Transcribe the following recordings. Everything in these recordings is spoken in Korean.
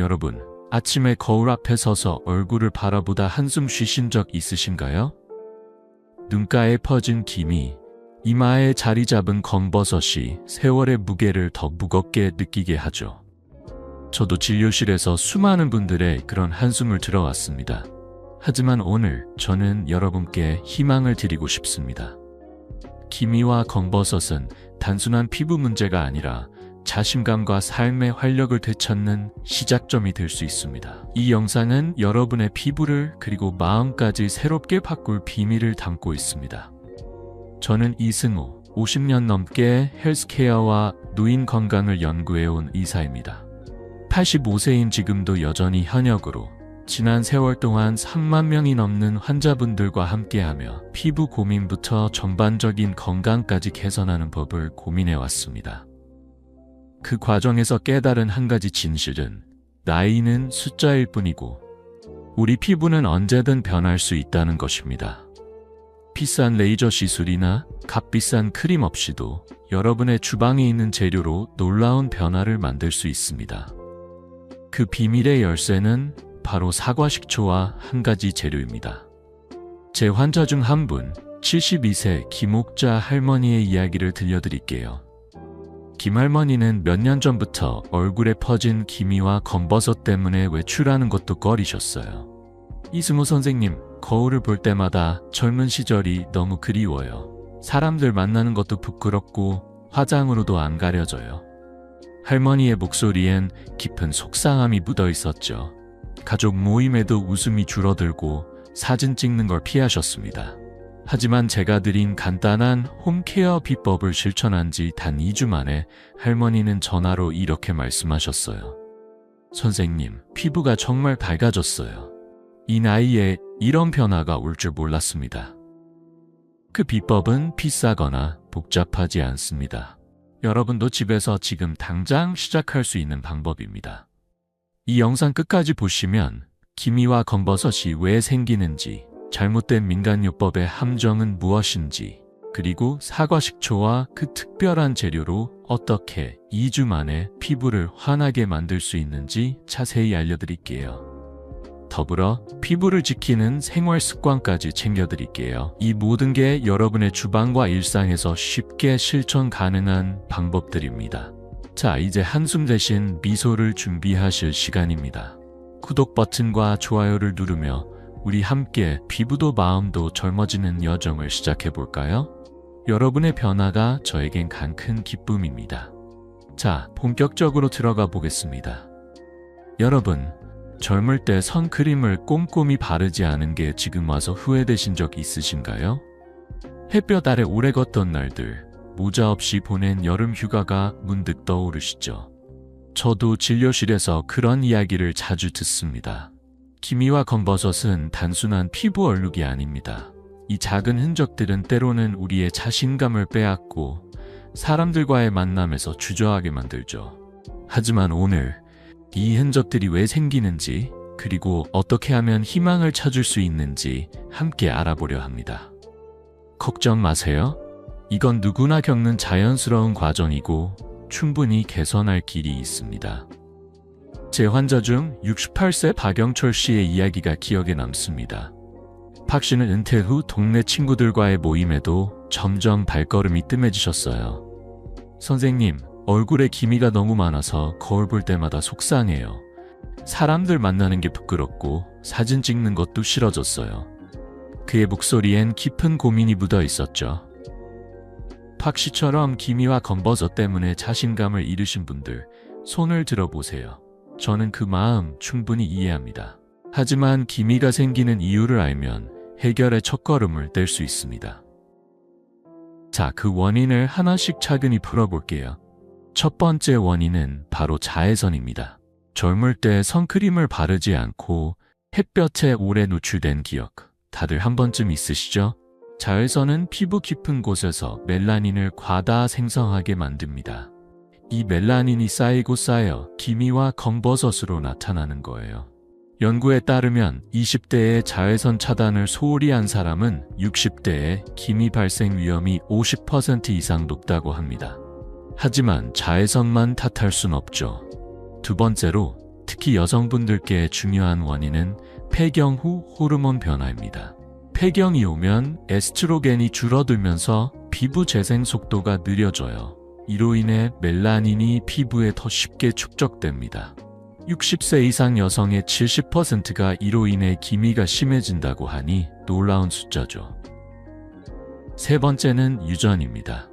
여러분, 아침에 거울 앞에 서서 얼굴을 바라보다 한숨 쉬신 적 있으신가요? 눈가에 퍼진 기미, 이마에 자리 잡은 검버섯이 세월의 무게를 더 무겁게 느끼게 하죠. 저도 진료실에서 수많은 분들의 그런 한숨을 들어왔습니다. 하지만 오늘 저는 여러분께 희망을 드리고 싶습니다. 기미와 검버섯은 단순한 피부 문제가 아니라 자신감과 삶의 활력을 되찾는 시작점이 될 수 있습니다. 이 영상은 여러분의 피부를 그리고 마음까지 새롭게 바꿀 비밀을 담고 있습니다. 저는 이승우, 50년 넘게 헬스케어와 노인 건강을 연구해온 의사입니다. 85세인 지금도 여전히 현역으로 지난 세월 동안 3만 명이 넘는 환자분들과 함께하며 피부 고민부터 전반적인 건강까지 개선하는 법을 고민해왔습니다. 그 과정에서 깨달은 한 가지 진실은 나이는 숫자일 뿐이고 우리 피부는 언제든 변할 수 있다는 것입니다. 비싼 레이저 시술이나 값비싼 크림 없이도 여러분의 주방에 있는 재료로 놀라운 변화를 만들 수 있습니다. 그 비밀의 열쇠는 바로 사과식초와 한 가지 재료입니다. 제 환자 중 한 분, 72세 김옥자 할머니의 이야기를 들려드릴게요. 김 할머니는 몇 년 전부터 얼굴에 퍼진 기미와 검버섯 때문에 외출하는 것도 꺼리셨어요. 이승우 선생님, 거울을 볼 때마다 젊은 시절이 너무 그리워요. 사람들 만나는 것도 부끄럽고 화장으로도 안 가려져요. 할머니의 목소리엔 깊은 속상함이 묻어 있었죠. 가족 모임에도 웃음이 줄어들고 사진 찍는 걸 피하셨습니다. 하지만 제가 드린 간단한 홈케어 비법을 실천한 지 단 2주 만에 할머니는 전화로 이렇게 말씀하셨어요. 선생님, 피부가 정말 밝아졌어요. 이 나이에 이런 변화가 올 줄 몰랐습니다. 그 비법은 비싸거나 복잡하지 않습니다. 여러분도 집에서 지금 당장 시작할 수 있는 방법입니다. 이 영상 끝까지 보시면 기미와 검버섯이 왜 생기는지, 잘못된 민간요법의 함정은 무엇인지, 그리고 사과식초와 그 특별한 재료로 어떻게 2주 만에 피부를 환하게 만들 수 있는지 자세히 알려드릴게요. 더불어 피부를 지키는 생활 습관까지 챙겨드릴게요. 이 모든 게 여러분의 주방과 일상에서 쉽게 실천 가능한 방법들입니다. 자, 이제 한숨 대신 미소를 준비하실 시간입니다. 구독 버튼과 좋아요를 누르며 우리 함께 피부도 마음도 젊어지는 여정을 시작해볼까요? 여러분의 변화가 저에겐 큰 기쁨입니다. 자, 본격적으로 들어가 보겠습니다. 여러분, 젊을 때 선크림을 꼼꼼히 바르지 않은 게 지금 와서 후회되신 적 있으신가요? 햇볕 아래 오래 걷던 날들, 모자 없이 보낸 여름 휴가가 문득 떠오르시죠? 저도 진료실에서 그런 이야기를 자주 듣습니다. 기미와 검버섯은 단순한 피부 얼룩이 아닙니다. 이 작은 흔적들은 때로는 우리의 자신감을 빼앗고 사람들과의 만남에서 주저하게 만들죠. 하지만 오늘 이 흔적들이 왜 생기는지, 그리고 어떻게 하면 희망을 찾을 수 있는지 함께 알아보려 합니다. 걱정 마세요. 이건 누구나 겪는 자연스러운 과정이고 충분히 개선할 길이 있습니다. 제 환자 중 68세 박영철 씨의 이야기가 기억에 남습니다. 박 씨는 은퇴 후 동네 친구들과의 모임에도 점점 발걸음이 뜸해지셨어요. 선생님, 얼굴에 기미가 너무 많아서 거울 볼 때마다 속상해요. 사람들 만나는 게 부끄럽고 사진 찍는 것도 싫어졌어요. 그의 목소리엔 깊은 고민이 묻어 있었죠. 박 씨처럼 기미와 검버섯 때문에 자신감을 잃으신 분들, 손을 들어보세요. 저는 그 마음 충분히 이해합니다. 하지만 기미가 생기는 이유를 알면 해결의 첫걸음을 뗄 수 있습니다. 자, 그 원인을 하나씩 차근히 풀어볼게요. 첫 번째 원인은 바로 자외선입니다. 젊을 때 선크림을 바르지 않고 햇볕에 오래 노출된 기억, 다들 한 번쯤 있으시죠? 자외선은 피부 깊은 곳에서 멜라닌을 과다 생성하게 만듭니다. 이 멜라닌이 쌓이고 쌓여 기미와 검버섯으로 나타나는 거예요. 연구에 따르면 20대의 자외선 차단을 소홀히 한 사람은 60대의 기미 발생 위험이 50% 이상 높다고 합니다. 하지만 자외선만 탓할 순 없죠. 두 번째로 특히 여성분들께 중요한 원인은 폐경 후 호르몬 변화입니다. 폐경이 오면 에스트로겐이 줄어들면서 피부 재생 속도가 느려져요. 이로 인해 멜라닌이 피부에 더 쉽게 축적됩니다. 60세 이상 여성의 70%가 이로 인해 기미가 심해진다고 하니 놀라운 숫자죠. 세 번째는 유전입니다.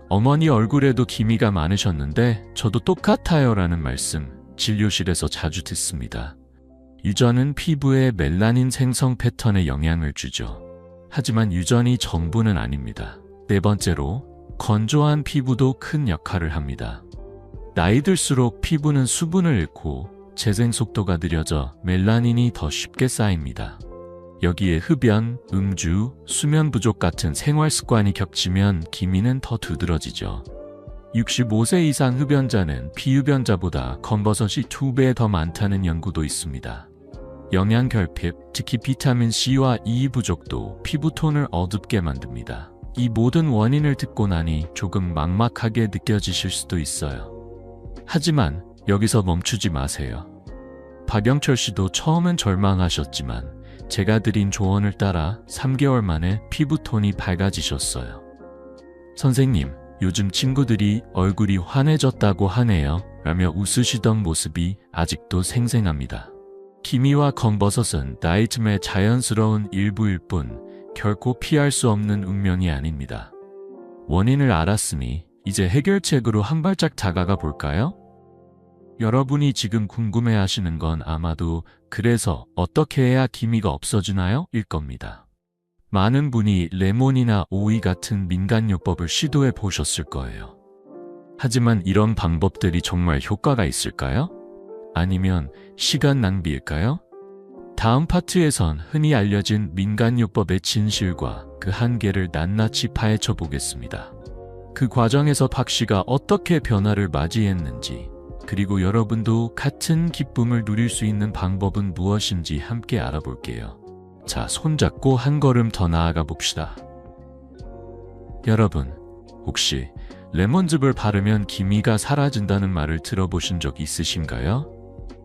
어머니 얼굴에도 기미가 많으셨는데 저도 똑같아요 라는 말씀 진료실에서 자주 듣습니다. 유전은 피부의 멜라닌 생성 패턴에 영향을 주죠. 하지만 유전이 전부는 아닙니다. 네 번째로 건조한 피부도 큰 역할을 합니다. 나이 들수록 피부는 수분을 잃고 재생 속도가 느려져 멜라닌이 더 쉽게 쌓입니다. 여기에 흡연, 음주, 수면 부족 같은 생활 습관이 겹치면 기미는 더 두드러지죠. 65세 이상 흡연자는 비흡연자보다 검버섯이 2배 더 많다는 연구도 있습니다. 영양 결핍, 특히 비타민C와 E 부족도 피부톤을 어둡게 만듭니다. 이 모든 원인을 듣고 나니 조금 막막하게 느껴지실 수도 있어요. 하지만 여기서 멈추지 마세요. 박영철 씨도 처음엔 절망하셨지만 제가 드린 조언을 따라 3개월 만에 피부톤이 밝아지셨어요. 선생님, 요즘 친구들이 얼굴이 환해졌다고 하네요 라며 웃으시던 모습이 아직도 생생합니다. 기미와 검버섯은 나이 듦의 자연스러운 일부일 뿐 결코 피할 수 없는 운명이 아닙니다. 원인을 알았으니 이제 해결책으로 한 발짝 다가가 볼까요? 여러분이 지금 궁금해하시는 건 아마도 그래서 어떻게 해야 기미가 없어지나요? 일 겁니다. 많은 분이 레몬이나 오이 같은 민간요법을 시도해 보셨을 거예요. 하지만 이런 방법들이 정말 효과가 있을까요? 아니면 시간 낭비일까요? 다음 파트에선 흔히 알려진 민간요법의 진실과 그 한계를 낱낱이 파헤쳐 보겠습니다. 그 과정에서 박 씨가 어떻게 변화를 맞이했는지, 그리고 여러분도 같은 기쁨을 누릴 수 있는 방법은 무엇인지 함께 알아볼게요. 자, 손잡고 한 걸음 더 나아가 봅시다. 여러분, 혹시 레몬즙을 바르면 기미가 사라진다는 말을 들어보신 적 있으신가요?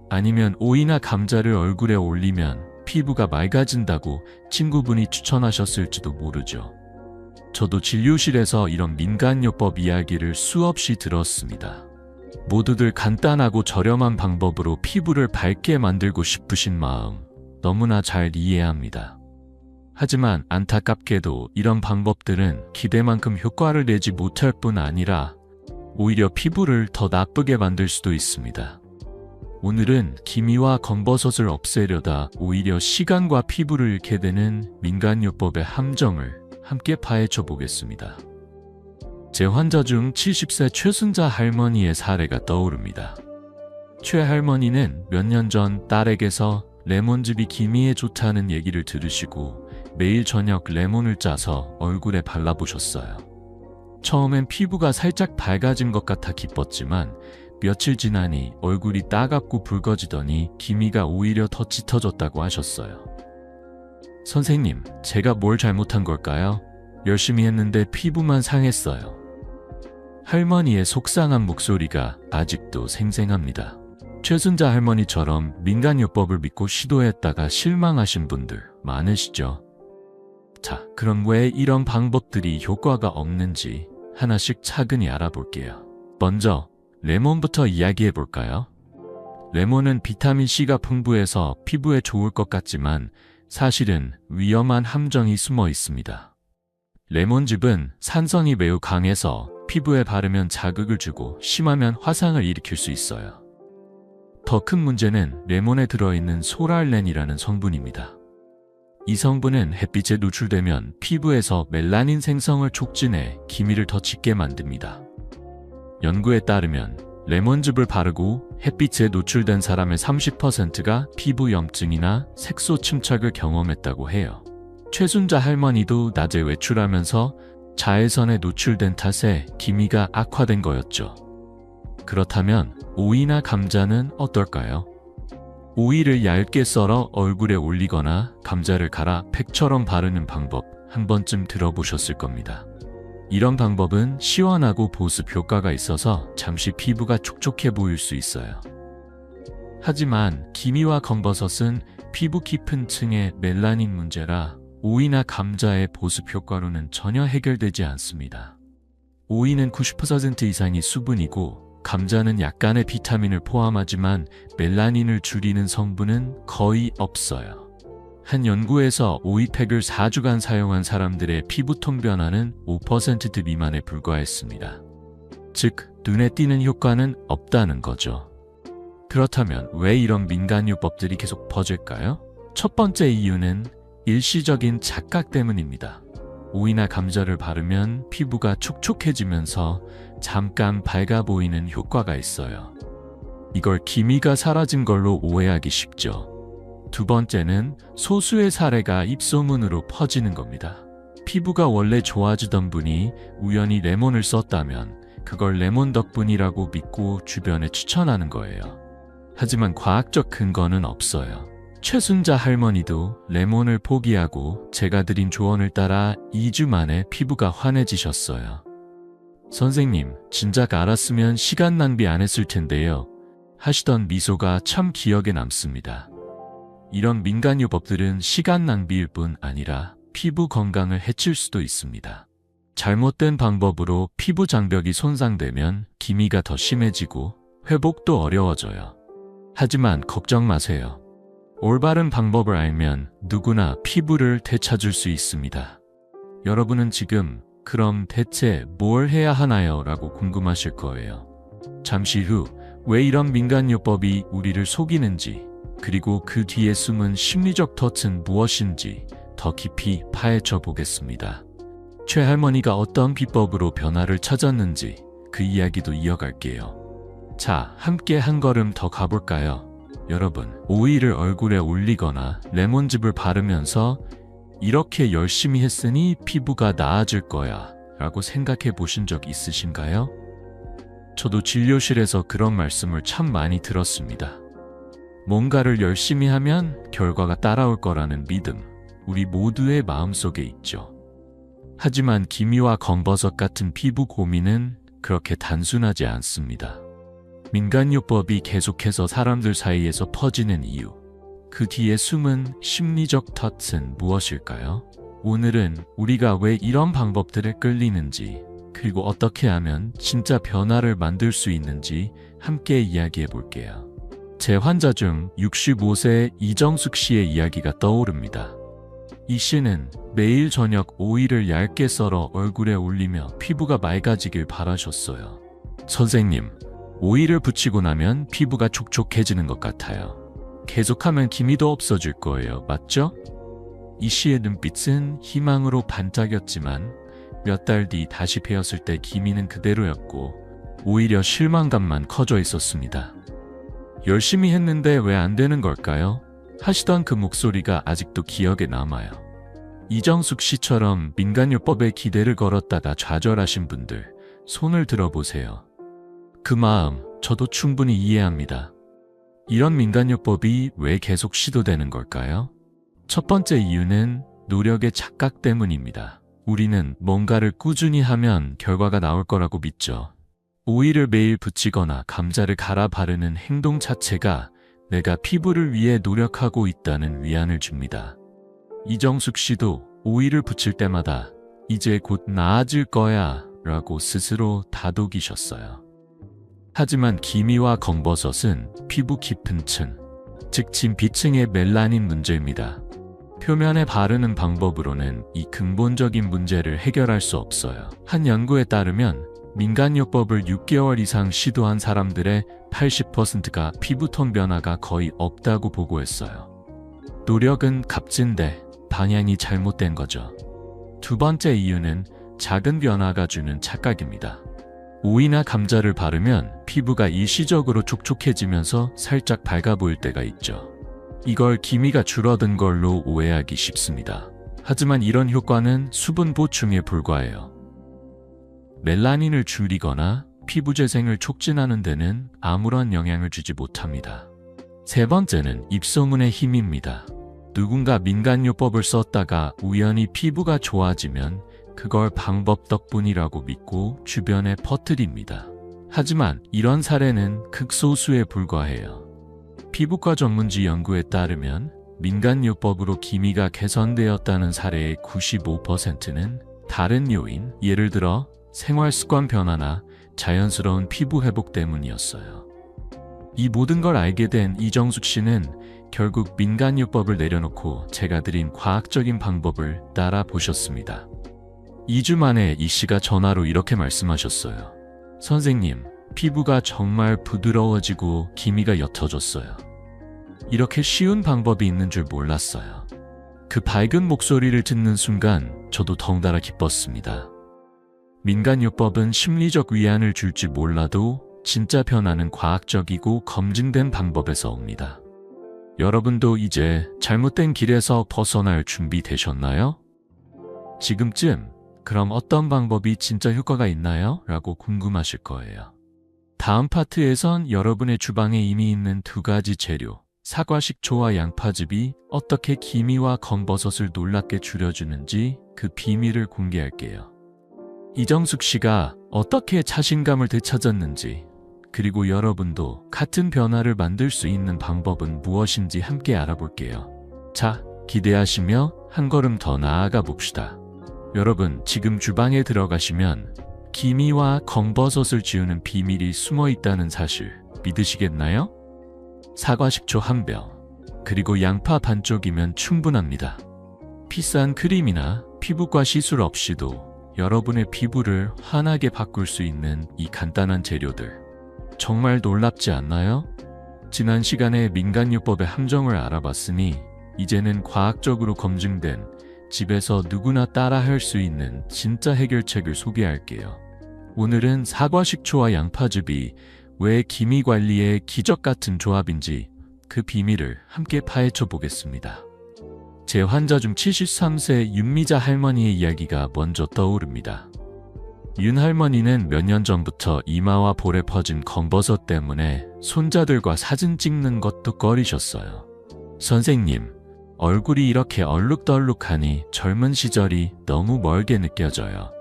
아니면 오이나 감자를 얼굴에 올리면 피부가 맑아진다고 친구분이 추천하셨을지도 모르죠. 저도 진료실에서 이런 민간요법 이야기를 수없이 들었습니다. 모두들 간단하고 저렴한 방법으로 피부를 밝게 만들고 싶으신 마음 너무나 잘 이해합니다. 하지만 안타깝게도 이런 방법들은 기대만큼 효과를 내지 못할 뿐 아니라 오히려 피부를 더 나쁘게 만들 수도 있습니다. 오늘은 기미와 검버섯을 없애려다 오히려 시간과 피부를 잃게 되는 민간요법의 함정을 함께 파헤쳐 보겠습니다. 제 환자 중 70세 최순자 할머니의 사례가 떠오릅니다. 최 할머니는 몇 년 전 딸에게서 레몬즙이 기미에 좋다는 얘기를 들으시고 매일 저녁 레몬을 짜서 얼굴에 발라보셨어요. 처음엔 피부가 살짝 밝아진 것 같아 기뻤지만 며칠 지나니 얼굴이 따갑고 붉어지더니 기미가 오히려 더 짙어졌다고 하셨어요. 선생님, 제가 뭘 잘못한 걸까요? 열심히 했는데 피부만 상했어요. 할머니의 속상한 목소리가 아직도 생생합니다. 최순자 할머니처럼 민간요법을 믿고 시도했다가 실망하신 분들 많으시죠? 자, 그럼 왜 이런 방법들이 효과가 없는지 하나씩 차근히 알아볼게요. 먼저 레몬부터 이야기해 볼까요? 레몬은 비타민C가 풍부해서 피부에 좋을 것 같지만 사실은 위험한 함정이 숨어 있습니다. 레몬즙은 산성이 매우 강해서 피부에 바르면 자극을 주고 심하면 화상을 일으킬 수 있어요. 더 큰 문제는 레몬에 들어있는 소랄렌이라는 성분입니다. 이 성분은 햇빛에 노출되면 피부에서 멜라닌 생성을 촉진해 기미를 더 짙게 만듭니다. 연구에 따르면 레몬즙을 바르고 햇빛에 노출된 사람의 30%가 피부 염증이나 색소 침착을 경험했다고 해요. 최순자 할머니도 낮에 외출하면서 자외선에 노출된 탓에 기미가 악화된 거였죠. 그렇다면 오이나 감자는 어떨까요? 오이를 얇게 썰어 얼굴에 올리거나 감자를 갈아 팩처럼 바르는 방법 한 번쯤 들어보셨을 겁니다. 이런 방법은 시원하고 보습 효과가 있어서 잠시 피부가 촉촉해 보일 수 있어요. 하지만 기미와 검버섯은 피부 깊은 층의 멜라닌 문제라 오이나 감자의 보습 효과로는 전혀 해결되지 않습니다. 오이는 90% 이상이 수분이고 감자는 약간의 비타민을 포함하지만 멜라닌을 줄이는 성분은 거의 없어요. 한 연구에서 오이팩을 4주간 사용한 사람들의 피부톤 변화는 5% 미만에 불과했습니다. 즉, 눈에 띄는 효과는 없다는 거죠. 그렇다면 왜 이런 민간요법들이 계속 퍼질까요? 첫 번째 이유는 일시적인 착각 때문입니다. 오이나 감자를 바르면 피부가 촉촉해지면서 잠깐 밝아 보이는 효과가 있어요. 이걸 기미가 사라진 걸로 오해하기 쉽죠. 두 번째는 소수의 사례가 입소문으로 퍼지는 겁니다. 피부가 원래 좋아지던 분이 우연히 레몬을 썼다면 그걸 레몬 덕분이라고 믿고 주변에 추천하는 거예요. 하지만 과학적 근거는 없어요. 최순자 할머니도 레몬을 포기하고 제가 드린 조언을 따라 2주 만에 피부가 환해지셨어요. 선생님, 진작 알았으면 시간 낭비 안 했을 텐데요. 하시던 미소가 참 기억에 남습니다. 이런 민간요법들은 시간 낭비일 뿐 아니라 피부 건강을 해칠 수도 있습니다. 잘못된 방법으로 피부 장벽이 손상되면 기미가 더 심해지고 회복도 어려워져요. 하지만 걱정 마세요. 올바른 방법을 알면 누구나 피부를 되찾을 수 있습니다. 여러분은 지금 그럼 대체 뭘 해야 하나요? 라고 궁금하실 거예요. 잠시 후 왜 이런 민간요법이 우리를 속이는지, 그리고 그 뒤에 숨은 심리적 덫은 무엇인지 더 깊이 파헤쳐 보겠습니다. 최 할머니가 어떤 비법으로 변화를 찾았는지 그 이야기도 이어갈게요. 자, 함께 한 걸음 더 가볼까요? 여러분, 오이를 얼굴에 올리거나 레몬즙을 바르면서 이렇게 열심히 했으니 피부가 나아질 거야 라고 생각해 보신 적 있으신가요? 저도 진료실에서 그런 말씀을 참 많이 들었습니다. 뭔가를 열심히 하면 결과가 따라올 거라는 믿음, 우리 모두의 마음속에 있죠. 하지만 기미와 검버섯 같은 피부 고민은 그렇게 단순하지 않습니다. 민간요법이 계속해서 사람들 사이에서 퍼지는 이유, 그 뒤에 숨은 심리적 덫은 무엇일까요? 오늘은 우리가 왜 이런 방법들에 끌리는지, 그리고 어떻게 하면 진짜 변화를 만들 수 있는지 함께 이야기해 볼게요. 제 환자 중 65세 이정숙 씨의 이야기가 떠오릅니다. 이 씨는 매일 저녁 오이를 얇게 썰어 얼굴에 올리며 피부가 맑아지길 바라셨어요. 선생님, 오이를 붙이고 나면 피부가 촉촉해지는 것 같아요. 계속하면 기미도 없어질 거예요. 맞죠? 이 씨의 눈빛은 희망으로 반짝였지만 몇 달 뒤 다시 베었을 때 기미는 그대로였고 오히려 실망감만 커져 있었습니다. 열심히 했는데 왜 안 되는 걸까요? 하시던 그 목소리가 아직도 기억에 남아요. 이정숙 씨처럼 민간요법에 기대를 걸었다가 좌절하신 분들, 손을 들어보세요. 그 마음 저도 충분히 이해합니다. 이런 민간요법이 왜 계속 시도되는 걸까요? 첫 번째 이유는 노력의 착각 때문입니다. 우리는 뭔가를 꾸준히 하면 결과가 나올 거라고 믿죠. 오이를 매일 붙이거나 감자를 갈아 바르는 행동 자체가 내가 피부를 위해 노력하고 있다는 위안을 줍니다. 이정숙 씨도 오이를 붙일 때마다 이제 곧 나아질 거야 라고 스스로 다독이셨어요. 하지만 기미와 검버섯은 피부 깊은 층, 즉 진피층의 멜라닌 문제입니다. 표면에 바르는 방법으로는 이 근본적인 문제를 해결할 수 없어요. 한 연구에 따르면 민간요법을 6개월 이상 시도한 사람들의 80%가 피부톤 변화가 거의 없다고 보고했어요. 노력은 값진데 방향이 잘못된 거죠. 두 번째 이유는 작은 변화가 주는 착각입니다. 오이나 감자를 바르면 피부가 일시적으로 촉촉해지면서 살짝 밝아 보일 때가 있죠. 이걸 기미가 줄어든 걸로 오해하기 쉽습니다. 하지만 이런 효과는 수분 보충에 불과해요. 멜라닌을 줄이거나 피부 재생을 촉진하는 데는 아무런 영향을 주지 못합니다. 세 번째는 입소문의 힘입니다. 누군가 민간요법을 썼다가 우연히 피부가 좋아지면 그걸 방법 덕분이라고 믿고 주변에 퍼뜨립니다. 하지만 이런 사례는 극소수에 불과해요. 피부과 전문지 연구에 따르면 민간요법으로 기미가 개선되었다는 사례의 95%는 다른 요인, 예를 들어 생활습관 변화나 자연스러운 피부 회복 때문이었어요. 이 모든 걸 알게 된 이정숙 씨는 결국 민간요법을 내려놓고 제가 드린 과학적인 방법을 따라 보셨습니다. 2주 만에 이 씨가 전화로 이렇게 말씀하셨어요. 선생님, 피부가 정말 부드러워지고 기미가 옅어졌어요. 이렇게 쉬운 방법이 있는 줄 몰랐어요. 그 밝은 목소리를 듣는 순간 저도 덩달아 기뻤습니다. 민간요법은 심리적 위안을 줄지 몰라도 진짜 변화는 과학적이고 검증된 방법에서 옵니다. 여러분도 이제 잘못된 길에서 벗어날 준비 되셨나요? 지금쯤 그럼 어떤 방법이 진짜 효과가 있나요? 라고 궁금하실 거예요. 다음 파트에선 여러분의 주방에 이미 있는 두 가지 재료, 사과식초와 양파즙이 어떻게 기미와 검버섯을 놀랍게 줄여주는지 그 비밀을 공개할게요. 이정숙 씨가 어떻게 자신감을 되찾았는지, 그리고 여러분도 같은 변화를 만들 수 있는 방법은 무엇인지 함께 알아볼게요. 자, 기대하시며 한 걸음 더 나아가 봅시다. 여러분, 지금 주방에 들어가시면 기미와 검버섯을 지우는 비밀이 숨어 있다는 사실 믿으시겠나요? 사과식초 한 병, 그리고 양파 반쪽이면 충분합니다. 비싼 크림이나 피부과 시술 없이도 여러분의 피부를 환하게 바꿀 수 있는 이 간단한 재료들. 정말 놀랍지 않나요? 지난 시간에 민간요법의 함정을 알아봤으니 이제는 과학적으로 검증된 집에서 누구나 따라할 수 있는 진짜 해결책을 소개할게요. 오늘은 사과식초와 양파즙이 왜 기미 관리의 기적 같은 조합인지 그 비밀을 함께 파헤쳐 보겠습니다. 제 환자 중 73세 윤미자 할머니의 이야기가 먼저 떠오릅니다. 윤 할머니는 몇 년 전부터 이마와 볼에 퍼진 검버섯 때문에 손자들과 사진 찍는 것도 꺼리셨어요. 선생님, 얼굴이 이렇게 얼룩덜룩하니 젊은 시절이 너무 멀게 느껴져요.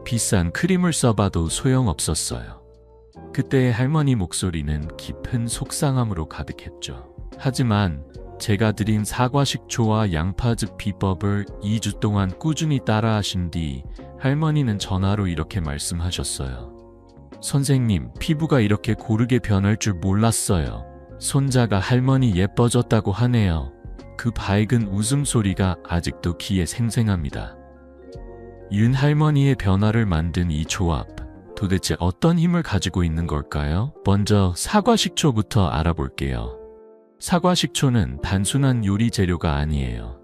비싼 크림을 써봐도 소용없었어요. 그때의 할머니 목소리는 깊은 속상함으로 가득했죠. 하지만 제가 드린 사과식초와 양파즙 비법을 2주 동안 꾸준히 따라하신 뒤 할머니는 전화로 이렇게 말씀하셨어요. 선생님, 피부가 이렇게 고르게 변할 줄 몰랐어요. 손자가 할머니 예뻐졌다고 하네요. 그 밝은 웃음소리가 아직도 귀에 생생합니다. 윤 할머니의 변화를 만든 이 조합, 도대체 어떤 힘을 가지고 있는 걸까요? 먼저 사과식초부터 알아볼게요. 사과식초는 단순한 요리 재료가 아니에요.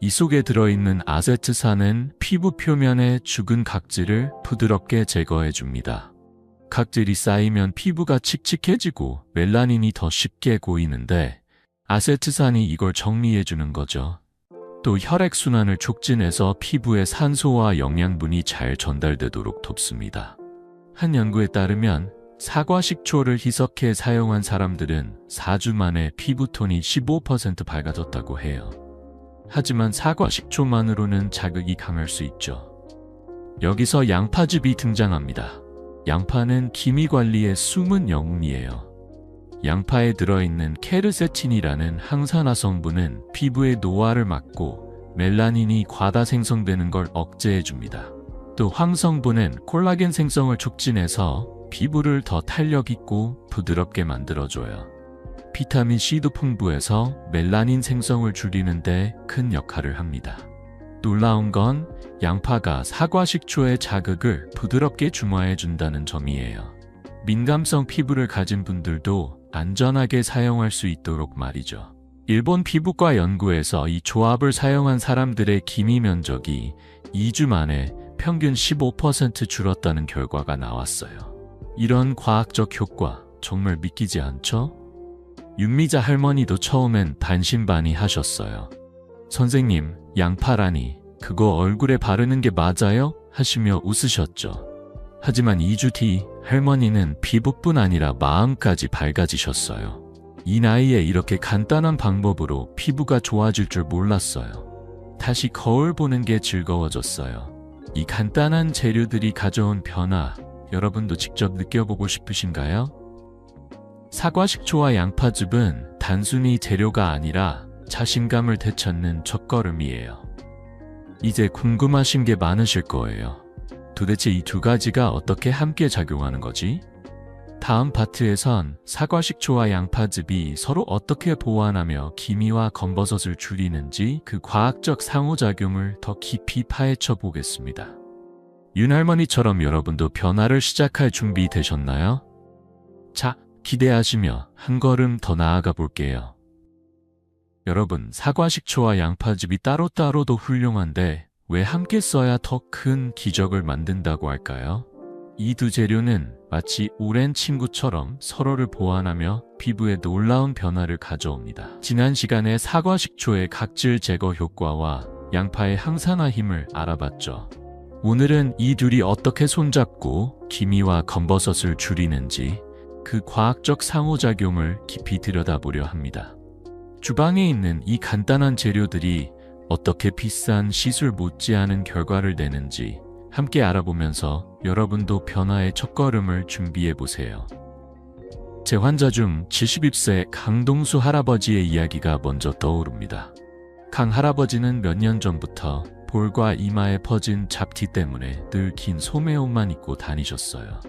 이 속에 들어있는 아세트산은 피부 표면의 죽은 각질을 부드럽게 제거해 줍니다. 각질이 쌓이면 피부가 칙칙해지고 멜라닌이 더 쉽게 고이는데 아세트산이 이걸 정리해 주는 거죠. 또 혈액순환을 촉진해서 피부에 산소와 영양분이 잘 전달되도록 돕습니다. 한 연구에 따르면 사과식초를 희석해 사용한 사람들은 4주 만에 피부톤이 15% 밝아졌다고 해요. 하지만 사과식초만으로는 자극이 강할 수 있죠. 여기서 양파즙이 등장합니다. 양파는 기미 관리의 숨은 영웅이에요. 양파에 들어있는 케르세틴이라는 항산화 성분은 피부의 노화를 막고 멜라닌이 과다 생성되는 걸 억제해줍니다. 또 황성분은 콜라겐 생성을 촉진해서 피부를 더 탄력 있고 부드럽게 만들어줘요. 비타민C도 풍부해서 멜라닌 생성을 줄이는 데 큰 역할을 합니다. 놀라운 건 양파가 사과식초의 자극을 부드럽게 중화해준다는 점이에요. 민감성 피부를 가진 분들도 안전하게 사용할 수 있도록 말이죠. 일본 피부과 연구에서 이 조합을 사용한 사람들의 기미 면적이 2주 만에 평균 15% 줄었다는 결과가 나왔어요. 이런 과학적 효과 정말 믿기지 않죠? 윤미자 할머니도 처음엔 반신반의하셨어요. 선생님, 양파라니 그거 얼굴에 바르는 게 맞아요? 하시며 웃으셨죠. 하지만 2주 뒤 할머니는 피부뿐 아니라 마음까지 밝아지셨어요. 이 나이에 이렇게 간단한 방법으로 피부가 좋아질 줄 몰랐어요. 다시 거울 보는 게 즐거워졌어요. 이 간단한 재료들이 가져온 변화, 여러분도 직접 느껴보고 싶으신가요? 사과식초와 양파즙은 단순히 재료가 아니라 자신감을 되찾는 첫걸음이에요. 이제 궁금하신 게 많으실 거예요. 도대체 이 두 가지가 어떻게 함께 작용하는 거지? 다음 파트에선 사과 식초와 양파즙이 서로 어떻게 보완하며 기미와 검버섯을 줄이는지 그 과학적 상호작용을 더 깊이 파헤쳐 보겠습니다. 윤할머니처럼 여러분도 변화를 시작할 준비 되셨나요? 자, 기대하시며 한 걸음 더 나아가 볼게요. 여러분, 사과 식초와 양파즙이 따로따로도 훌륭한데 왜 함께 써야 더 큰 기적을 만든다고 할까요? 이 두 재료는 마치 오랜 친구처럼 서로를 보완하며 피부에 놀라운 변화를 가져옵니다. 지난 시간에 사과 식초의 각질 제거 효과와 양파의 항산화 힘을 알아봤죠. 오늘은 이 둘이 어떻게 손잡고 기미와 검버섯을 줄이는지 그 과학적 상호작용을 깊이 들여다보려 합니다. 주방에 있는 이 간단한 재료들이 어떻게 비싼 시술 못지않은 결과를 내는지 함께 알아보면서 여러분도 변화의 첫걸음을 준비해보세요. 제 환자 중 71세 강동수 할아버지의 이야기가 먼저 떠오릅니다. 강 할아버지는 몇 년 전부터 볼과 이마에 퍼진 잡티 때문에 늘 긴 소매옷만 입고 다니셨어요.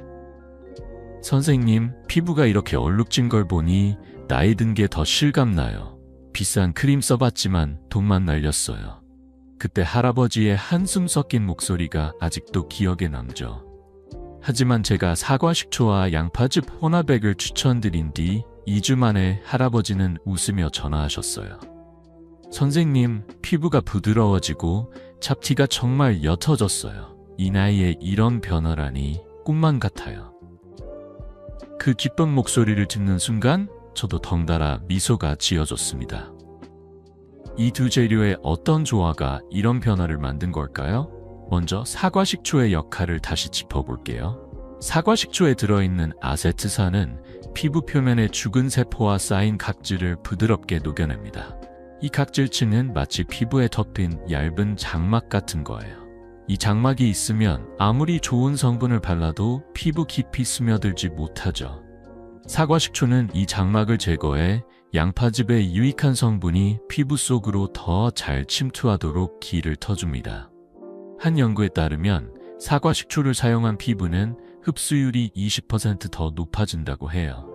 선생님, 피부가 이렇게 얼룩진 걸 보니 나이 든 게 더 실감나요. 비싼 크림 써봤지만 돈만 날렸어요. 그때 할아버지의 한숨 섞인 목소리가 아직도 기억에 남죠. 하지만 제가 사과 식초와 양파즙 혼합액을 추천드린 뒤 2주 만에 할아버지는 웃으며 전화하셨어요. 선생님, 피부가 부드러워지고 잡티가 정말 옅어졌어요. 이 나이에 이런 변화라니 꿈만 같아요. 그 기쁜 목소리를 듣는 순간 저도 덩달아 미소가 지어졌습니다. 이 두 재료의 어떤 조화가 이런 변화를 만든 걸까요? 먼저 사과 식초의 역할을 다시 짚어볼게요. 사과 식초에 들어있는 아세트산은 피부 표면에 죽은 세포와 쌓인 각질을 부드럽게 녹여냅니다. 이 각질층은 마치 피부에 덮인 얇은 장막 같은 거예요. 이 장막이 있으면 아무리 좋은 성분을 발라도 피부 깊이 스며들지 못하죠. 사과 식초는 이 장막을 제거해 양파즙의 유익한 성분이 피부 속으로 더 잘 침투하도록 길을 터줍니다. 한 연구에 따르면 사과 식초를 사용한 피부는 흡수율이 20% 더 높아진다고 해요.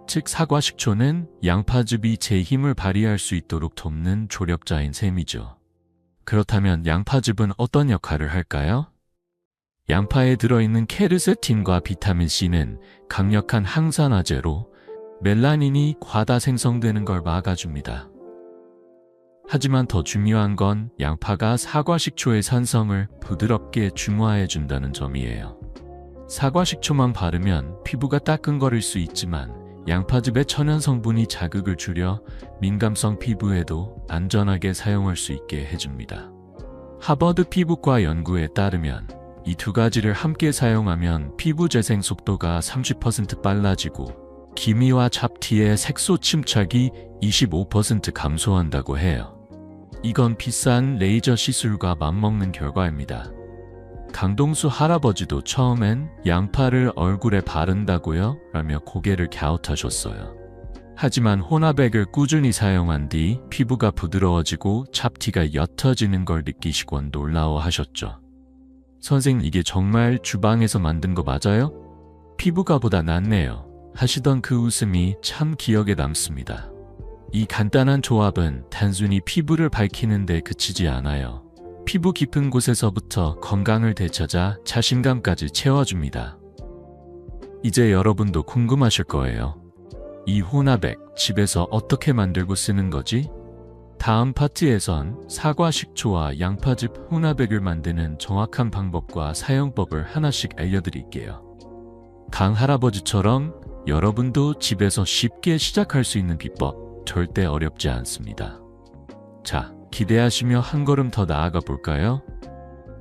즉, 사과 식초는 양파즙이 제 힘을 발휘할 수 있도록 돕는 조력자인 셈이죠. 그렇다면 양파즙은 어떤 역할을 할까요? 양파에 들어있는 케르세틴과 비타민C는 강력한 항산화제로 멜라닌이 과다 생성되는 걸 막아줍니다. 하지만 더 중요한 건 양파가 사과 식초의 산성을 부드럽게 중화해준다는 점이에요. 사과 식초만 바르면 피부가 따끔거릴 수 있지만 양파즙의 천연 성분이 자극을 줄여 민감성 피부에도 안전하게 사용할 수 있게 해줍니다. 하버드 피부과 연구에 따르면 이 두 가지를 함께 사용하면 피부 재생 속도가 30% 빨라지고 기미와 잡티의 색소 침착이 25% 감소한다고 해요. 이건 비싼 레이저 시술과 맞먹는 결과입니다. 강동수 할아버지도 처음엔 양파를 얼굴에 바른다고요? 라며 고개를 갸웃하셨어요. 하지만 혼합액을 꾸준히 사용한 뒤 피부가 부드러워지고 잡티가 옅어지는 걸 느끼시곤 놀라워하셨죠. 선생님, 이게 정말 주방에서 만든 거 맞아요? 피부가 보다 낫네요. 하시던 그 웃음이 참 기억에 남습니다. 이 간단한 조합은 단순히 피부를 밝히는 데 그치지 않아요. 피부 깊은 곳에서부터 건강을 되찾아 자신감까지 채워줍니다. 이제 여러분도 궁금하실 거예요. 이 혼합액 집에서 어떻게 만들고 쓰는 거지? 다음 파트에선 사과 식초와 양파즙 혼합액을 만드는 정확한 방법과 사용법을 하나씩 알려드릴게요. 강 할아버지처럼 여러분도 집에서 쉽게 시작할 수 있는 비법 절대 어렵지 않습니다. 자, 기대하시며 한 걸음 더 나아가 볼까요?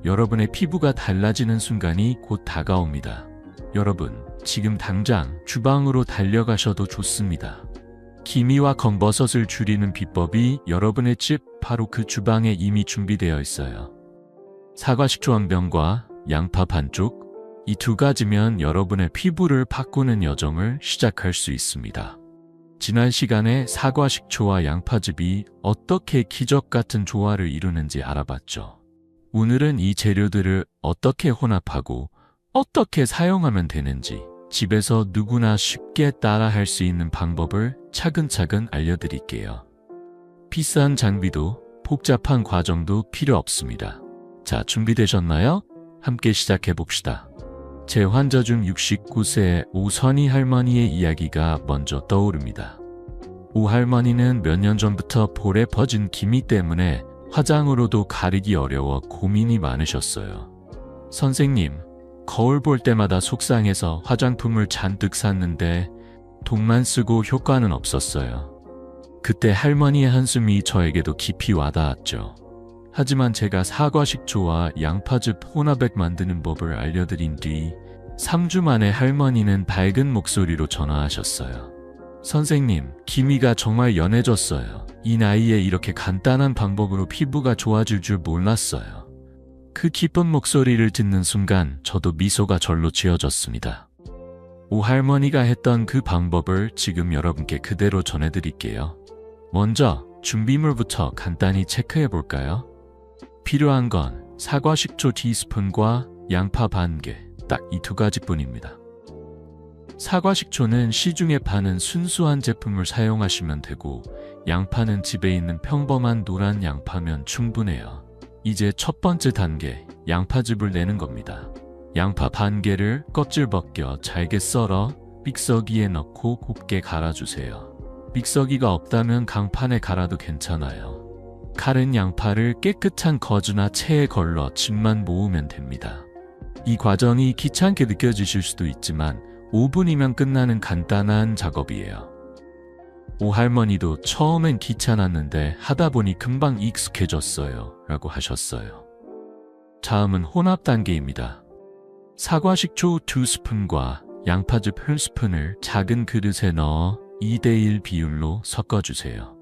여러분의 피부가 달라지는 순간이 곧 다가옵니다. 여러분, 지금 당장 주방으로 달려가셔도 좋습니다. 기미와 검버섯을 줄이는 비법이 여러분의 집 바로 그 주방에 이미 준비되어 있어요. 사과 식초 한 병과 양파 반쪽, 이 두 가지면 여러분의 피부를 바꾸는 여정을 시작할 수 있습니다. 지난 시간에 사과 식초와 양파즙이 어떻게 기적 같은 조화를 이루는지 알아봤죠. 오늘은 이 재료들을 어떻게 혼합하고 어떻게 사용하면 되는지 집에서 누구나 쉽게 따라할 수 있는 방법을 차근차근 알려드릴게요. 비싼 장비도 복잡한 과정도 필요 없습니다. 자, 준비되셨나요? 함께 시작해봅시다. 제 환자 중 69세 오선희 할머니의 이야기가 먼저 떠오릅니다. 오 할머니는 몇 년 전부터 볼에 퍼진 기미 때문에 화장으로도 가리기 어려워 고민이 많으셨어요. 선생님, 거울 볼 때마다 속상해서 화장품을 잔뜩 샀는데 돈만 쓰고 효과는 없었어요. 그때 할머니의 한숨이 저에게도 깊이 와닿았죠. 하지만 제가 사과 식초와 양파즙 혼합액 만드는 법을 알려드린 뒤 3주 만에 할머니는 밝은 목소리로 전화하셨어요. 선생님, 기미가 정말 연해졌어요. 이 나이에 이렇게 간단한 방법으로 피부가 좋아질 줄 몰랐어요. 그 기쁜 목소리를 듣는 순간 저도 미소가 절로 지어졌습니다. 오 할머니가 했던 그 방법을 지금 여러분께 그대로 전해드릴게요. 먼저 준비물부터 간단히 체크해 볼까요? 필요한 건 사과 식초 티스푼과 양파 반 개, 딱 이 두 가지뿐입니다. 사과 식초는 시중에 파는 순수한 제품을 사용하시면 되고 양파는 집에 있는 평범한 노란 양파면 충분해요. 이제 첫 번째 단계, 양파즙을 내는 겁니다. 양파 반 개를 껍질 벗겨 잘게 썰어 믹서기에 넣고 곱게 갈아주세요. 믹서기가 없다면 강판에 갈아도 괜찮아요. 갈은 양파를 깨끗한 거즈나 체에 걸러 즙만 모으면 됩니다. 이 과정이 귀찮게 느껴지실 수도 있지만 5분이면 끝나는 간단한 작업이에요. 오 할머니도 처음엔 귀찮았는데 하다 보니 금방 익숙해졌어요 라고 하셨어요. 다음은 혼합 단계입니다. 사과 식초 2스푼과 양파즙 1스푼을 작은 그릇에 넣어 2대1 비율로 섞어주세요.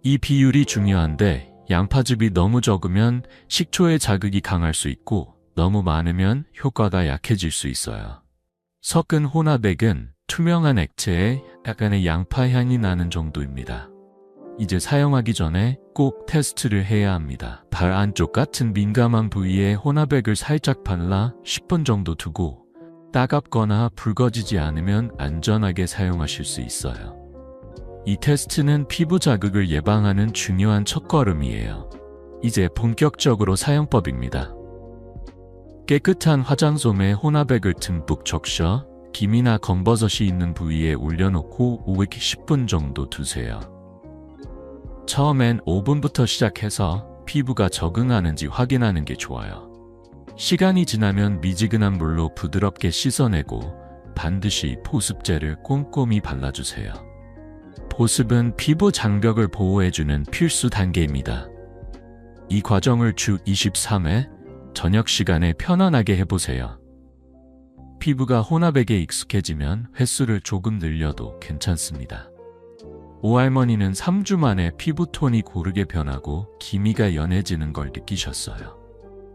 이 비율이 중요한데 양파즙이 너무 적으면 식초의 자극이 강할 수 있고 너무 많으면 효과가 약해질 수 있어요. 섞은 혼합액은 투명한 액체에 약간의 양파 향이 나는 정도입니다. 이제 사용하기 전에 꼭 테스트를 해야 합니다. 발 안쪽 같은 민감한 부위에 혼합액을 살짝 발라 10분 정도 두고 따갑거나 붉어지지 않으면 안전하게 사용하실 수 있어요. 이 테스트는 피부 자극을 예방하는 중요한 첫걸음이에요. 이제 본격적으로 사용법입니다. 깨끗한 화장솜에 혼합액을 듬뿍 적셔 기미나 검버섯이 있는 부위에 올려놓고 510분 정도 두세요. 처음엔 5분부터 시작해서 피부가 적응하는지 확인하는 게 좋아요. 시간이 지나면 미지근한 물로 부드럽게 씻어내고 반드시 보습제를 꼼꼼히 발라주세요. 보습은 피부 장벽을 보호해주는 필수 단계입니다. 이 과정을 주 23회 저녁 시간에 편안하게 해보세요. 피부가 혼합액에 익숙해지면 횟수를 조금 늘려도 괜찮습니다. 오 할머니는 3주 만에 피부톤이 고르게 변하고 기미가 연해지는 걸 느끼셨어요.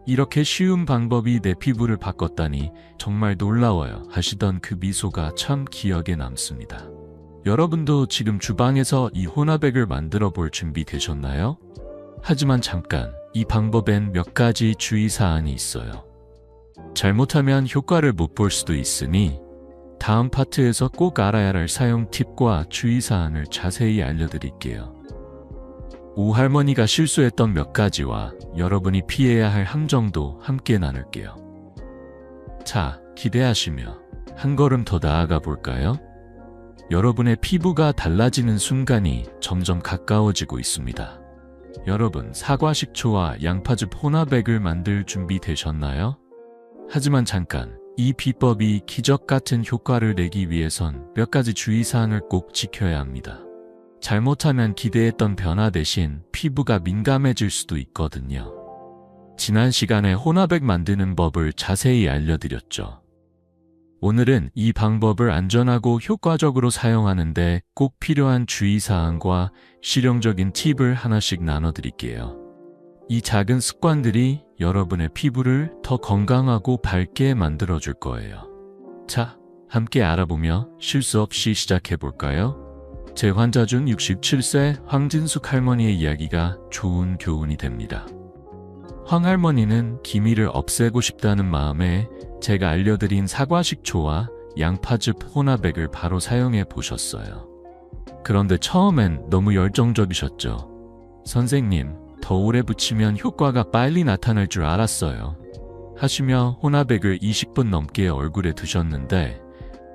이렇게 쉬운 방법이 내 피부를 바꿨다니 정말 놀라워요 하시던 그 미소가 참 기억에 남습니다. 여러분도 지금 주방에서 이 혼합액을 만들어 볼 준비 되셨나요? 하지만 잠깐, 이 방법엔 몇 가지 주의사항이 있어요. 잘못하면 효과를 못 볼 수도 있으니 다음 파트에서 꼭 알아야 할 사용 팁과 주의사항을 자세히 알려드릴게요. 오 할머니가 실수했던 몇 가지와 여러분이 피해야 할 함정도 함께 나눌게요. 자, 기대하시며 한 걸음 더 나아가 볼까요? 여러분의 피부가 달라지는 순간이 점점 가까워지고 있습니다. 여러분, 사과 식초와 양파즙 혼합액을 만들 준비 되셨나요? 하지만 잠깐, 이 비법이 기적 같은 효과를 내기 위해선 몇 가지 주의사항을 꼭 지켜야 합니다. 잘못하면 기대했던 변화 대신 피부가 민감해질 수도 있거든요. 지난 시간에 혼합액 만드는 법을 자세히 알려드렸죠. 오늘은 이 방법을 안전하고 효과적으로 사용하는데 꼭 필요한 주의사항과 실용적인 팁을 하나씩 나눠드릴게요. 이 작은 습관들이 여러분의 피부를 더 건강하고 밝게 만들어줄 거예요. 자, 함께 알아보며 실수 없이 시작해볼까요? 제 환자 중 67세 황진숙 할머니의 이야기가 좋은 교훈이 됩니다. 황 할머니는 기미를 없애고 싶다는 마음에 제가 알려드린 사과식초와 양파즙 혼합액을 바로 사용해 보셨어요. 그런데 처음엔 너무 열정적이셨죠. 선생님, 더 오래 붙이면 효과가 빨리 나타날 줄 알았어요. 하시며 혼합액을 20분 넘게 얼굴에 두셨는데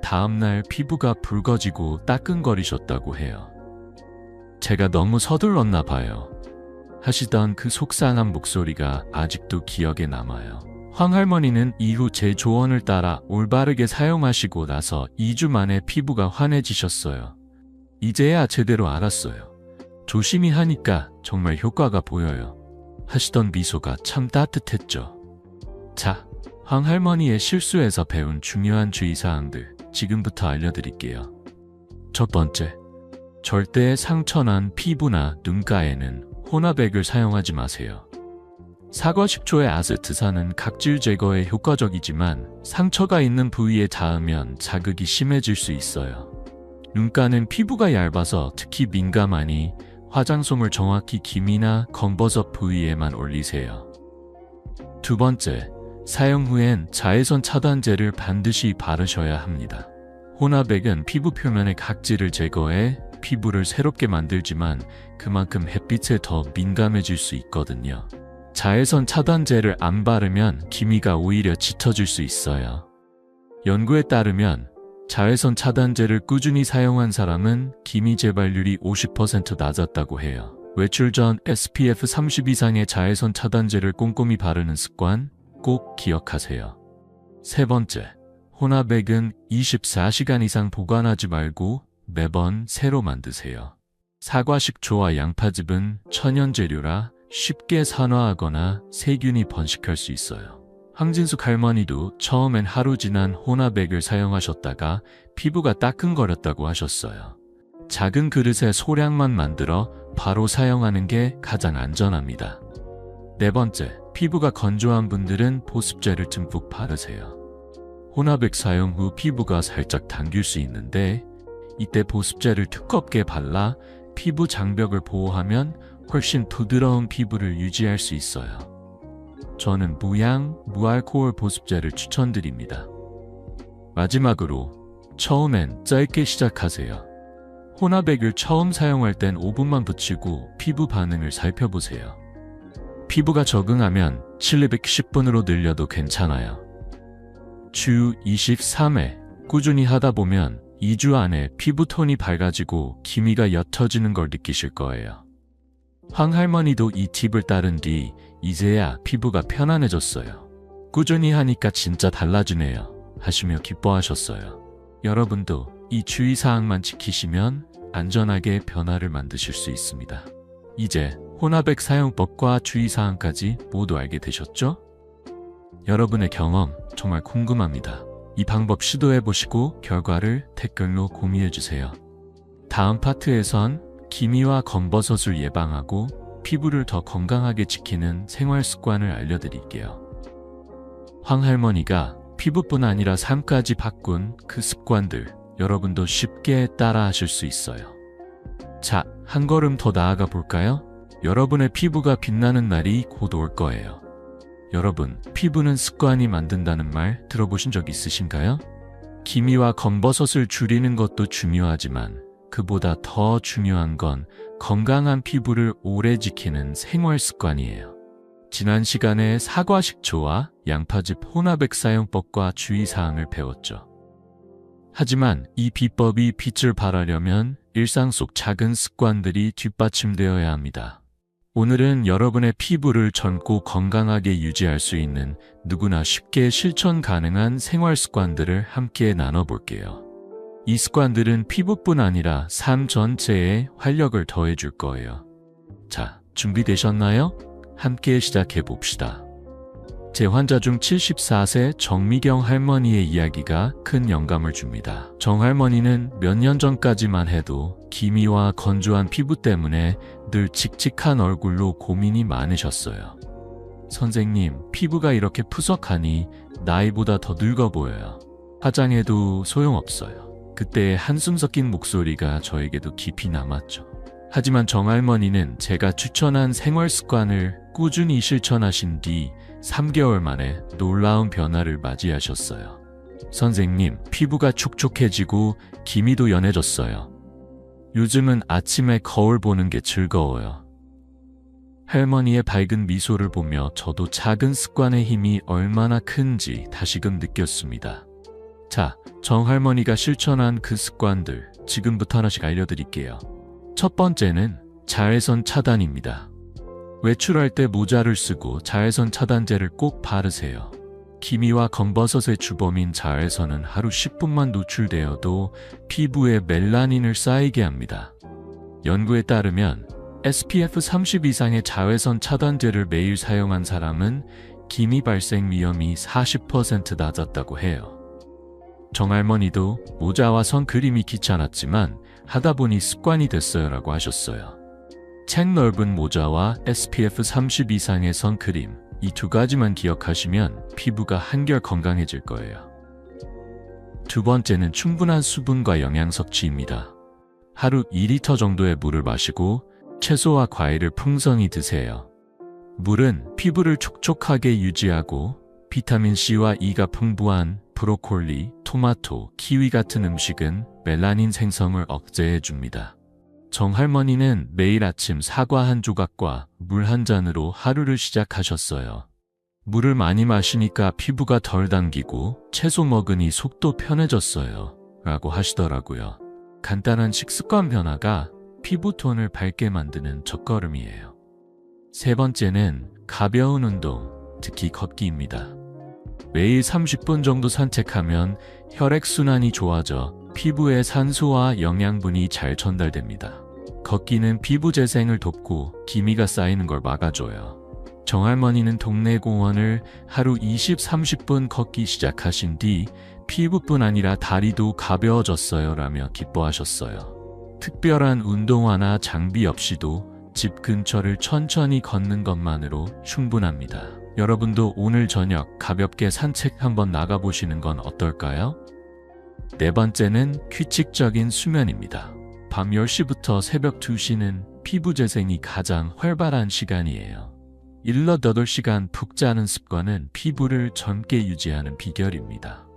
다음날 피부가 붉어지고 따끔거리셨다고 해요. 제가 너무 서둘렀나 봐요. 하시던 그 속상한 목소리가 아직도 기억에 남아요. 황 할머니는 이후 제 조언을 따라 올바르게 사용하시고 나서 2주 만에 피부가 환해지셨어요. 이제야 제대로 알았어요. 조심히 하니까 정말 효과가 보여요. 하시던 미소가 참 따뜻했죠. 자, 황 할머니의 실수에서 배운 중요한 주의사항들 지금부터 알려드릴게요. 첫 번째, 절대 상처난 피부나 눈가에는 혼합액을 사용하지 마세요. 사과식초의 아세트산은 각질 제거에 효과적이지만 상처가 있는 부위에 닿으면 자극이 심해질 수 있어요. 눈가는 피부가 얇아서 특히 민감하니 화장솜을 정확히 기미나 검버섯 부위에만 올리세요. 두 번째, 사용 후엔 자외선 차단제를 반드시 바르셔야 합니다. 혼합액은 피부 표면의 각질을 제거해 피부를 새롭게 만들지만 그만큼 햇빛에 더 민감해질 수 있거든요. 자외선 차단제를 안 바르면 기미가 오히려 짙어질 수 있어요. 연구에 따르면 자외선 차단제를 꾸준히 사용한 사람은 기미 재발률이 50% 낮았다고 해요. 외출 전 SPF 30 이상의 자외선 차단제를 꼼꼼히 바르는 습관 꼭 기억하세요. 세 번째, 혼합액은 24시간 이상 보관하지 말고 매번 새로 만드세요. 사과식초와 양파즙은 천연 재료라 쉽게 산화하거나 세균이 번식할 수 있어요. 황진숙 할머니도 처음엔 하루 지난 혼합액을 사용하셨다가 피부가 따끔거렸다고 하셨어요. 작은 그릇에 소량만 만들어 바로 사용하는 게 가장 안전합니다. 네 번째, 피부가 건조한 분들은 보습제를 듬뿍 바르세요. 혼합액 사용 후 피부가 살짝 당길 수 있는데 이때 보습제를 두껍게 발라 피부 장벽을 보호하면 훨씬 부드러운 피부를 유지할 수 있어요. 저는 무향, 무알코올 보습제를 추천드립니다. 마지막으로 처음엔 짧게 시작하세요. 혼합액을 처음 사용할 땐 5분만 붙이고 피부 반응을 살펴보세요. 피부가 적응하면 710분으로 늘려도 괜찮아요. 주 23회 꾸준히 하다 보면 2주 안에 피부톤이 밝아지고 기미가 옅어지는 걸 느끼실 거예요. 황 할머니도 이 팁을 따른 뒤 이제야 피부가 편안해졌어요. 꾸준히 하니까 진짜 달라지네요. 하시며 기뻐하셨어요. 여러분도 이 주의사항만 지키시면 안전하게 변화를 만드실 수 있습니다. 이제 혼합액 사용법과 주의사항까지 모두 알게 되셨죠? 여러분의 경험 정말 궁금합니다. 이 방법 시도해보시고 결과를 댓글로 공유해주세요. 다음 파트에선 기미와 검버섯을 예방하고 피부를 더 건강하게 지키는 생활 습관을 알려드릴게요. 황 할머니가 피부뿐 아니라 삶까지 바꾼 그 습관들 여러분도 쉽게 따라하실 수 있어요. 자, 한 걸음 더 나아가 볼까요? 여러분의 피부가 빛나는 날이 곧 올 거예요. 여러분, 피부는 습관이 만든다는 말 들어보신 적 있으신가요? 기미와 검버섯을 줄이는 것도 중요하지만 그보다 더 중요한 건 건강한 피부를 오래 지키는 생활 습관이에요. 지난 시간에 사과식초와 양파즙 혼합액 사용법과 주의사항을 배웠죠. 하지만 이 비법이 빛을 발하려면 일상 속 작은 습관들이 뒷받침되어야 합니다. 오늘은 여러분의 피부를 젊고 건강하게 유지할 수 있는 누구나 쉽게 실천 가능한 생활 습관들을 함께 나눠볼게요. 이 습관들은 피부뿐 아니라 삶 전체에 활력을 더해줄 거예요. 자, 준비되셨나요? 함께 시작해봅시다. 제 환자 중 74세 정미경 할머니의 이야기가 큰 영감을 줍니다. 정 할머니는 몇 년 전까지만 해도 기미와 건조한 피부 때문에 늘 칙칙한 얼굴로 고민이 많으셨어요. 선생님, 피부가 이렇게 푸석하니 나이보다 더 늙어 보여요. 화장해도 소용없어요. 그때의 한숨 섞인 목소리가 저에게도 깊이 남았죠. 하지만 정할머니는 제가 추천한 생활 습관을 꾸준히 실천하신 뒤 3개월 만에 놀라운 변화를 맞이하셨어요. 선생님, 피부가 촉촉해지고 기미도 연해졌어요. 요즘은 아침에 거울 보는 게 즐거워요. 할머니의 밝은 미소를 보며 저도 작은 습관의 힘이 얼마나 큰지 다시금 느꼈습니다. 자, 정할머니가 실천한 그 습관들 지금부터 하나씩 알려드릴게요. 첫 번째는 자외선 차단입니다. 외출할 때 모자를 쓰고 자외선 차단제를 꼭 바르세요. 기미와 검버섯의 주범인 자외선은 하루 10분만 노출되어도 피부에 멜라닌을 쌓이게 합니다. 연구에 따르면 SPF 30 이상의 자외선 차단제를 매일 사용한 사람은 기미 발생 위험이 40% 낮았다고 해요. 정할머니도 모자와 선크림이 귀찮았지만 하다 보니 습관이 됐어요 라고 하셨어요. 책 넓은 모자와 SPF 30 이상의 선크림, 이 두 가지만 기억하시면 피부가 한결 건강해질 거예요. 두 번째는 충분한 수분과 영양 섭취입니다. 하루 2리터 정도의 물을 마시고 채소와 과일을 풍성히 드세요. 물은 피부를 촉촉하게 유지하고 비타민C와 E가 풍부한 브로콜리, 토마토, 키위 같은 음식은 멜라닌 생성을 억제해 줍니다. 정할머니는 매일 아침 사과 한 조각과 물 한 잔으로 하루를 시작하셨어요. 물을 많이 마시니까 피부가 덜 당기고 채소 먹으니 속도 편해졌어요 라고 하시더라고요. 간단한 식습관 변화가 피부톤을 밝게 만드는 첫걸음이에요. 세 번째는 가벼운 운동, 특히 걷기입니다. 매일 30분 정도 산책하면 혈액순환이 좋아져 피부에 산소와 영양분이 잘 전달됩니다. 걷기는 피부 재생을 돕고 기미가 쌓이는 걸 막아줘요. 정할머니는 동네 공원을 하루 20-30분 걷기 시작하신 뒤 피부뿐 아니라 다리도 가벼워졌어요 라며 기뻐하셨어요. 특별한 운동화나 장비 없이도 집 근처를 천천히 걷는 것만으로 충분합니다. 여러분도 오늘 저녁 가볍게 산책 한번 나가보시는 건 어떨까요? 네 번째는 규칙적인 수면입니다. 밤 10시부터 새벽 2시는 피부 재생이 가장 활발한 시간이에요. 7-8시간 푹 자는 습관은 피부를 젊게 유지하는 비결입니다.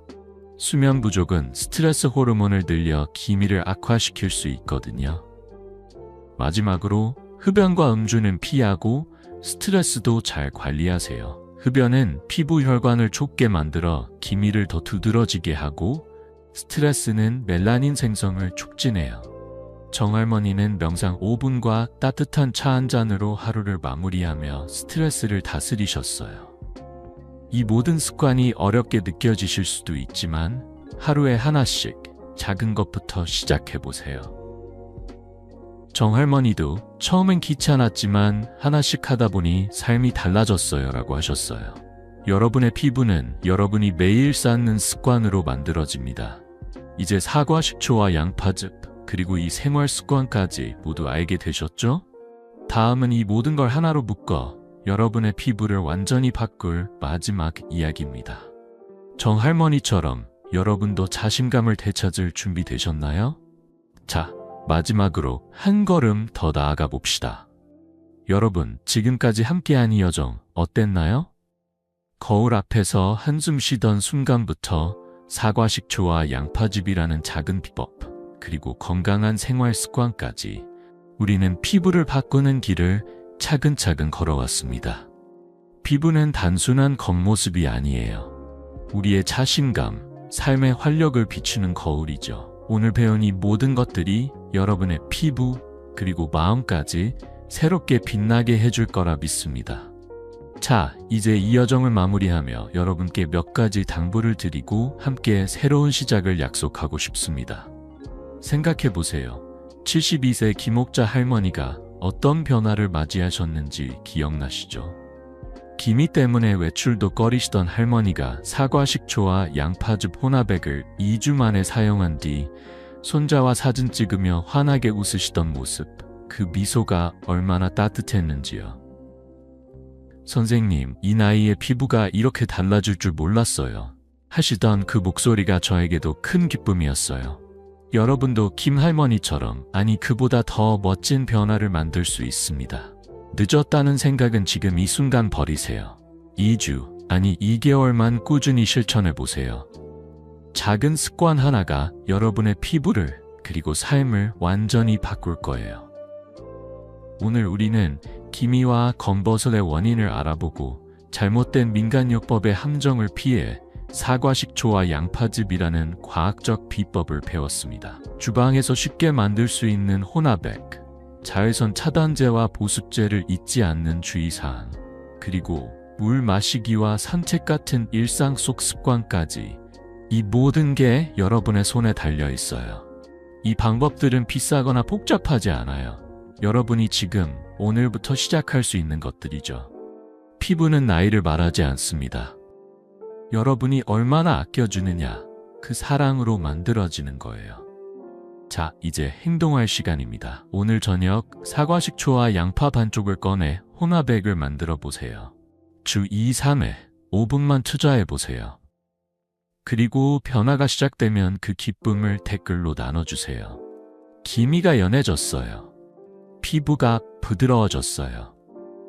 수면 부족은 스트레스 호르몬을 늘려 기미를 악화시킬 수 있거든요. 마지막으로 흡연과 음주는 피하고 스트레스도 잘 관리하세요. 흡연은 피부 혈관을 좁게 만들어 기미를 더 두드러지게 하고 스트레스는 멜라닌 생성을 촉진해요. 정할머니는 명상 5분과 따뜻한 차 한 잔으로 하루를 마무리하며 스트레스를 다스리셨어요. 이 모든 습관이 어렵게 느껴지실 수도 있지만 하루에 하나씩 작은 것부터 시작해보세요. 정할머니도 처음엔 귀찮았지만 하나씩 하다 보니 삶이 달라졌어요 라고 하셨어요. 여러분의 피부는 여러분이 매일 쌓는 습관으로 만들어집니다. 이제 사과 식초와 양파즙 그리고 이 생활 습관까지 모두 알게 되셨죠? 다음은 이 모든 걸 하나로 묶어 여러분의 피부를 완전히 바꿀 마지막 이야기입니다. 정할머니처럼 여러분도 자신감을 되찾을 준비 되셨나요? 자, 마지막으로 한 걸음 더 나아가 봅시다. 여러분, 지금까지 함께한 이 여정 어땠나요? 거울 앞에서 한숨 쉬던 순간부터 사과 식초와 양파즙이라는 작은 비법, 그리고 건강한 생활 습관까지 우리는 피부를 바꾸는 길을 차근차근 걸어왔습니다. 피부는 단순한 겉모습이 아니에요. 우리의 자신감, 삶의 활력을 비추는 거울이죠. 오늘 배운 이 모든 것들이 여러분의 피부 그리고 마음까지 새롭게 빛나게 해줄 거라 믿습니다. 자, 이제 이 여정을 마무리하며 여러분께 몇 가지 당부를 드리고 함께 새로운 시작을 약속하고 싶습니다. 생각해보세요. 72세 김옥자 할머니가 어떤 변화를 맞이하셨는지 기억나시죠? 기미 때문에 외출도 꺼리시던 할머니가 사과 식초와 양파즙 혼합액을 2주 만에 사용한 뒤 손자와 사진 찍으며 환하게 웃으시던 모습, 그 미소가 얼마나 따뜻했는지요. 선생님, 이 나이에 피부가 이렇게 달라질 줄 몰랐어요. 하시던 그 목소리가 저에게도 큰 기쁨이었어요. 여러분도 김 할머니처럼, 아니 그보다 더 멋진 변화를 만들 수 있습니다. 늦었다는 생각은 지금 이 순간 버리세요. 2주, 아니 2개월만 꾸준히 실천해 보세요. 작은 습관 하나가 여러분의 피부를, 그리고 삶을 완전히 바꿀 거예요. 오늘 우리는 기미와 검버섯의 원인을 알아보고 잘못된 민간요법의 함정을 피해 사과식초와 양파즙이라는 과학적 비법을 배웠습니다. 주방에서 쉽게 만들 수 있는 혼합액, 자외선 차단제와 보습제를 잊지 않는 주의사항, 그리고 물 마시기와 산책 같은 일상 속 습관까지, 이 모든 게 여러분의 손에 달려 있어요. 이 방법들은 비싸거나 복잡하지 않아요. 여러분이 지금 오늘부터 시작할 수 있는 것들이죠. 피부는 나이를 말하지 않습니다. 여러분이 얼마나 아껴주느냐, 그 사랑으로 만들어지는 거예요. 자, 이제 행동할 시간입니다. 오늘 저녁 사과식초와 양파 반쪽을 꺼내 혼합액을 만들어 보세요. 주 2, 3회 5분만 투자해 보세요. 그리고 변화가 시작되면 그 기쁨을 댓글로 나눠주세요. 기미가 연해졌어요. 피부가 부드러워졌어요.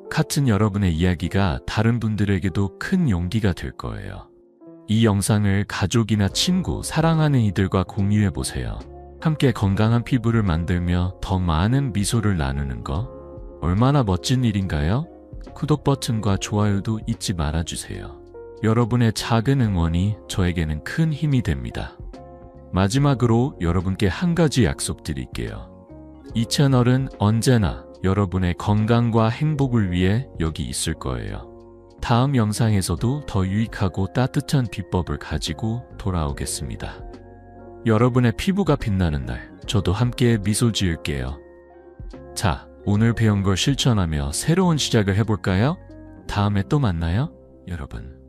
같은 여러분의 이야기가 다른 분들에게도 큰 용기가 될 거예요. 이 영상을 가족이나 친구, 사랑하는 이들과 공유해 보세요. 함께 건강한 피부를 만들며 더 많은 미소를 나누는 거, 얼마나 멋진 일인가요? 구독 버튼과 좋아요도 잊지 말아주세요. 여러분의 작은 응원이 저에게는 큰 힘이 됩니다. 마지막으로 여러분께 한 가지 약속드릴게요. 이 채널은 언제나 여러분의 건강과 행복을 위해 여기 있을 거예요. 다음 영상에서도 더 유익하고 따뜻한 비법을 가지고 돌아오겠습니다. 여러분의 피부가 빛나는 날, 저도 함께 미소 지을게요. 자, 오늘 배운 걸 실천하며 새로운 시작을 해볼까요? 다음에 또 만나요, 여러분.